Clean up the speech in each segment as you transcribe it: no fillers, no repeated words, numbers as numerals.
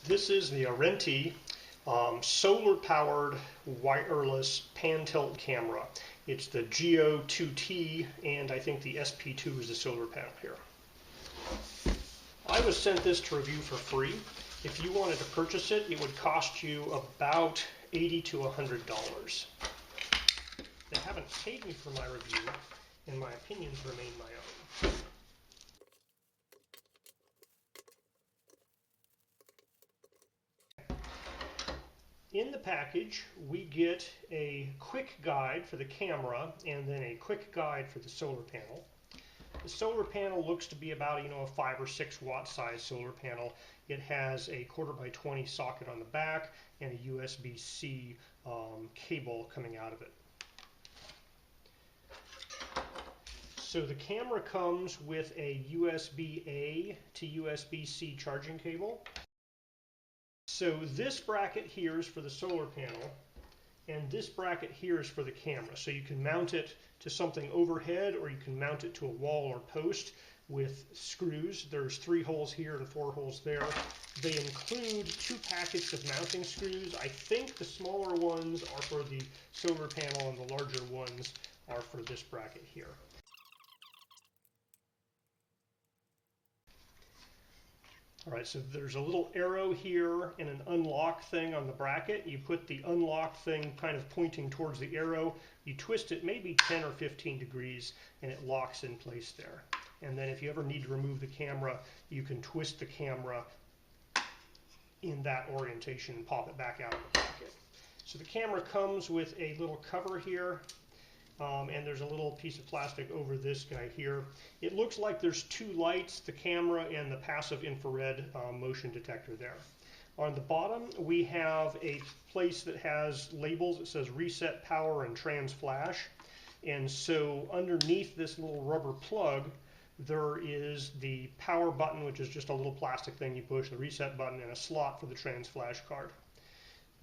This is the Arenti solar-powered wireless pan-tilt camera. It's the GO2T, and I think the SP2 is the solar panel here. I was sent this to review for free. If you wanted to purchase it, it would cost you about $80 to $100. They haven't paid me for my review, and my opinions remain my own. In the package, we get a quick guide for the camera and then a quick guide for the solar panel. The solar panel looks to be about, a 5 or 6 watt size solar panel. It has a 1/4x20 socket on the back and a USB-C cable coming out of it. So the camera comes with a USB-A to USB-C charging cable. So this bracket here is for the solar panel, and this bracket here is for the camera. So you can mount it to something overhead, or you can mount it to a wall or post with screws. There's 3 holes here and 4 holes there. They include 2 packets of mounting screws. I think the smaller ones are for the solar panel and the larger ones are for this bracket here. All right, so there's a little arrow here and an unlock thing on the bracket. You put the unlock thing kind of pointing towards the arrow. You twist it maybe 10 or 15 degrees and it locks in place there. And then if you ever need to remove the camera, you can twist the camera in that orientation and pop it back out of the bracket. So the camera comes with a little cover here. And there's a little piece of plastic over this guy here. It looks like there's 2 lights, the camera and the passive infrared motion detector there. On the bottom, we have a place that has labels. It says reset power and trans flash. And so underneath this little rubber plug, there is the power button, which is just a little plastic thing you push, the reset button, and a slot for the trans flash card.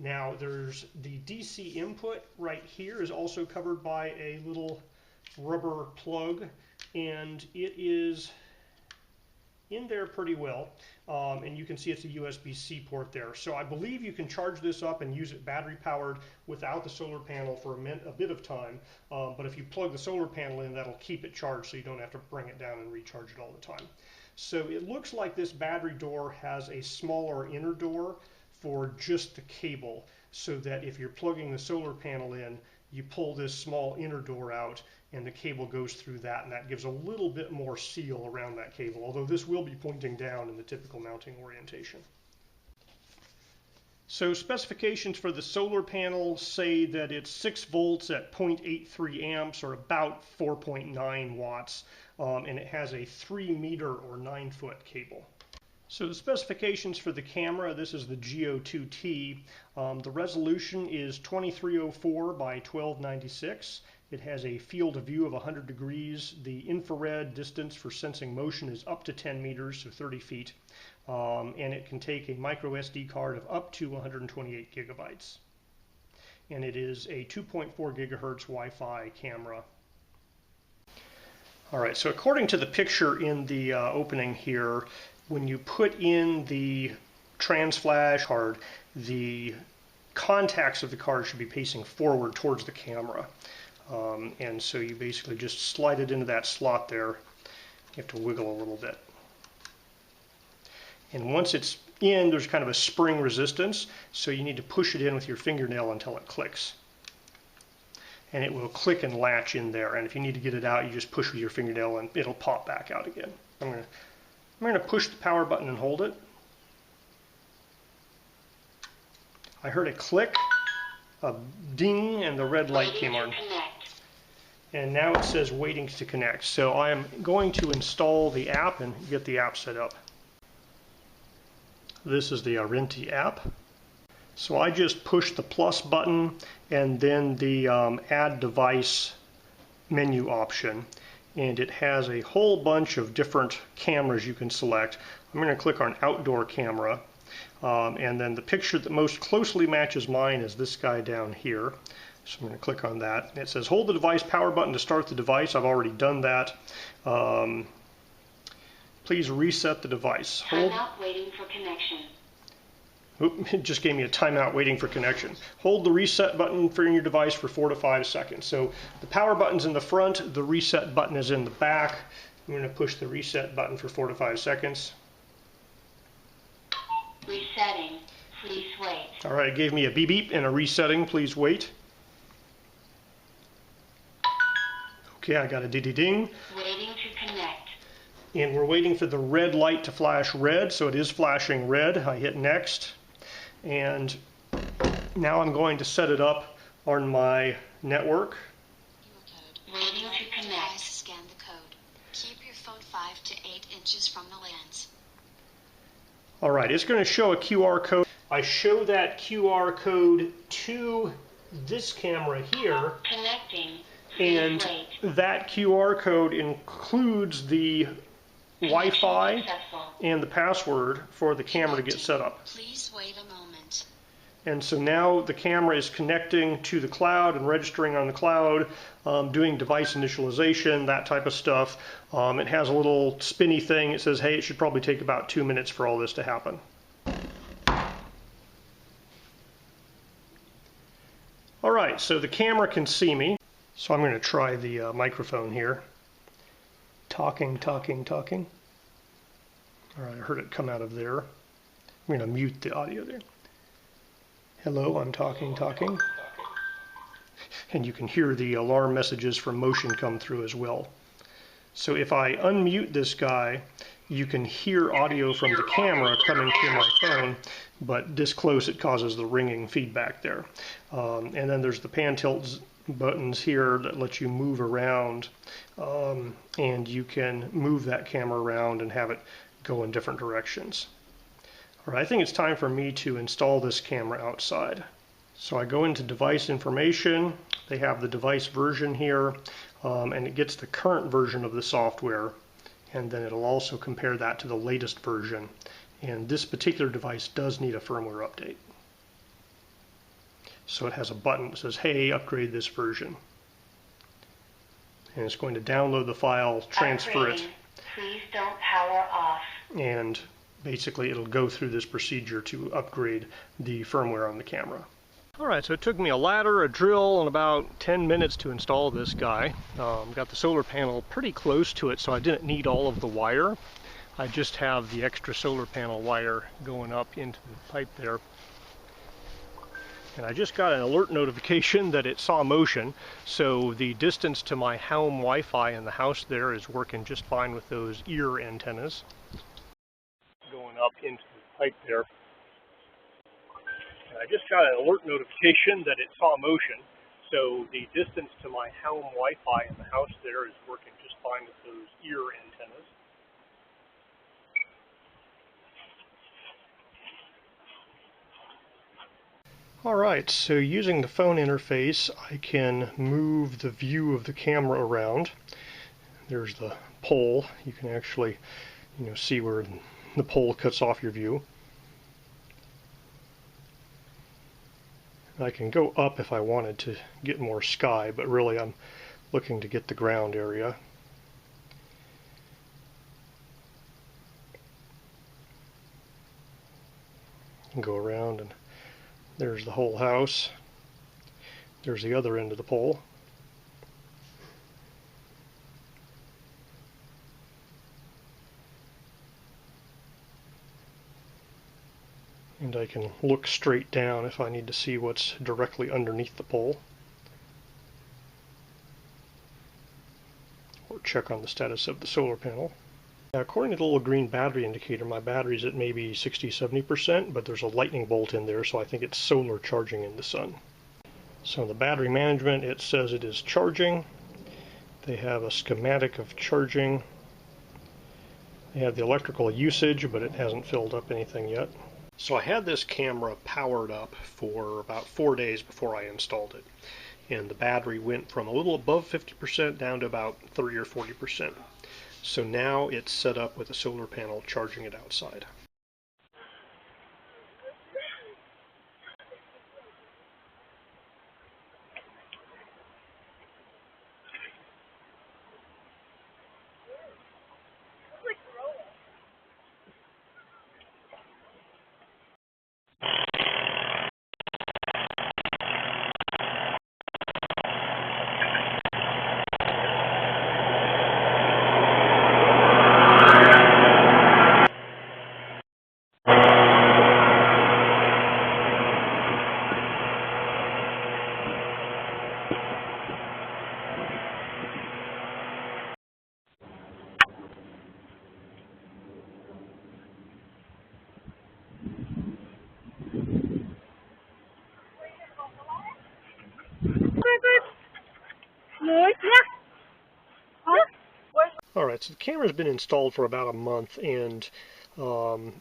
Now there's the DC input right here is also covered by a little rubber plug, and it is in there pretty well, and you can see it's a USB-C port there. So I believe you can charge this up and use it battery powered without the solar panel for a bit of time, but if you plug the solar panel in, that'll keep it charged so you don't have to bring it down and recharge it all the time. So it looks like this battery door has a smaller inner door for just the cable, so that if you're plugging the solar panel in, you pull this small inner door out and the cable goes through that, and that gives a little bit more seal around that cable, although this will be pointing down in the typical mounting orientation. So specifications for the solar panel say that it's 6 volts at 0.83 amps, or about 4.9 watts, and it has a 3 meter or 9 foot cable. So the specifications for the camera, this is the GO2T. The resolution is 2304 by 1296. It has a field of view of 100 degrees. The infrared distance for sensing motion is up to 10 meters, so 30 feet. And it can take a micro SD card of up to 128 gigabytes. And it is a 2.4 gigahertz Wi-Fi camera. All right, so according to the picture in the opening here, when you put in the trans flash card, the contacts of the card should be facing forward towards the camera. And so you basically just slide it into that slot there. You have to wiggle a little bit. And once it's in, there's kind of a spring resistance, so you need to push it in with your fingernail until it clicks. And it will click and latch in there. And if you need to get it out, you just push with your fingernail and it'll pop back out again. I'm going to push the power button and hold it. I heard a click, a ding, and the red light came on. And now it says waiting to connect. So I am going to install the app and get the app set up. This is the Arenti app. So I just pushed the plus button and then the add device menu option. And it has a whole bunch of different cameras you can select. I'm going to click on outdoor camera, and then the picture that most closely matches mine is this guy down here. So I'm going to click on that. It says hold the device power button to start the device. I've already done that. Please reset the device. I'm not waiting for connection. Oop, it just gave me a timeout waiting for connection. Hold the reset button for your device for 4 to 5 seconds. So the power button's in the front, the reset button is in the back. I'm going to push the reset button for 4 to 5 seconds. Resetting. Please wait. All right, it gave me a beep beep and a resetting. Please wait. Okay, I got a ding. Waiting to connect. And we're waiting for the red light to flash red, so it is flashing red. I hit next. And now I'm going to set it up on my network. Waiting to connect. Scan the code. Keep your phone 5 to 8 inches from the lens. All right, it's going to show a QR code. I show that QR code to this camera here. Connecting. And that QR code includes the Wi-Fi and the password for the camera to get set up. Please wait a moment. And so now the camera is connecting to the cloud and registering on the cloud, doing device initialization, that type of stuff. It has a little spinny thing. It says, hey, it should probably take about 2 minutes for all this to happen. All right, so the camera can see me. So I'm going to try the microphone here. Talking. All right, I heard it come out of there. I'm going to mute the audio there. Hello, I'm talking. And you can hear the alarm messages from motion come through as well. So if I unmute this guy, you can hear audio from the camera coming through my phone, but this close it causes the ringing feedback there. And then there's the pan tilt buttons here that let you move around, and you can move that camera around and have it go in different directions. All right, I think it's time for me to install this camera outside. So I go into device information. They have the device version here, and it gets the current version of the software, and then it'll also compare that to the latest version. And this particular device does need a firmware update. So it has a button that says, hey, upgrade this version. And it's going to download the file, transfer it. Please don't power off. And basically it'll go through this procedure to upgrade the firmware on the camera. All right, so it took me a ladder, a drill, and about 10 minutes to install this guy. Got the solar panel pretty close to it, so I didn't need all of the wire. I just have the extra solar panel wire going up into the pipe there. And I just got an alert notification that it saw motion, so the distance to my home Wi-Fi in the house there is working just fine with those ear antennas. Going up into the pipe there. And I just got an alert notification that it saw motion, so the distance to my home Wi-Fi in the house there is working just fine with those ear antennas. Alright, so using the phone interface, I can move the view of the camera around. There's the pole. You can actually, see where the pole cuts off your view. I can go up if I wanted to get more sky, but really I'm looking to get the ground area. And go around, and there's the whole house. There's the other end of the pole. And I can look straight down if I need to see what's directly underneath the pole. Or check on the status of the solar panel. Now, according to the little green battery indicator, my battery's at maybe 60–70%, but there's a lightning bolt in there, so I think it's solar charging in the sun. So in the battery management, it says it is charging. They have a schematic of charging. They have the electrical usage, but it hasn't filled up anything yet. So I had this camera powered up for about 4 days before I installed it. And the battery went from a little above 50% down to about 30 or 40%. So now it's set up with a solar panel charging it outside. right, so the camera's been installed for about a month, and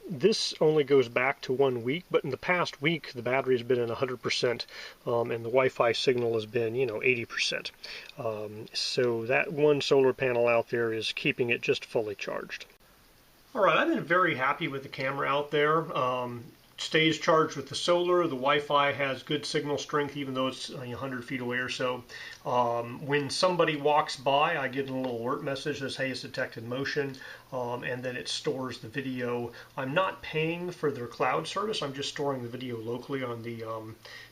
this only goes back to 1 week, but in the past week the battery's been at 100%, and the Wi-Fi signal has been, 80%. So that one solar panel out there is keeping it just fully charged. Alright, I've been very happy with the camera out there. Stays charged with the solar. The Wi-Fi has good signal strength even though it's 100 feet away or so. When somebody walks by, I get a little alert message that says, hey, it's detected motion, and then it stores the video. I'm not paying for their cloud service. I'm just storing the video locally on the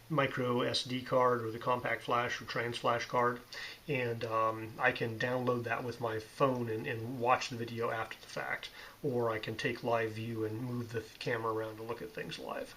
micro SD card or the compact flash or trans flash card, and I can download that with my phone and watch the video after the fact, or I can take live view and move the camera around to look at things live.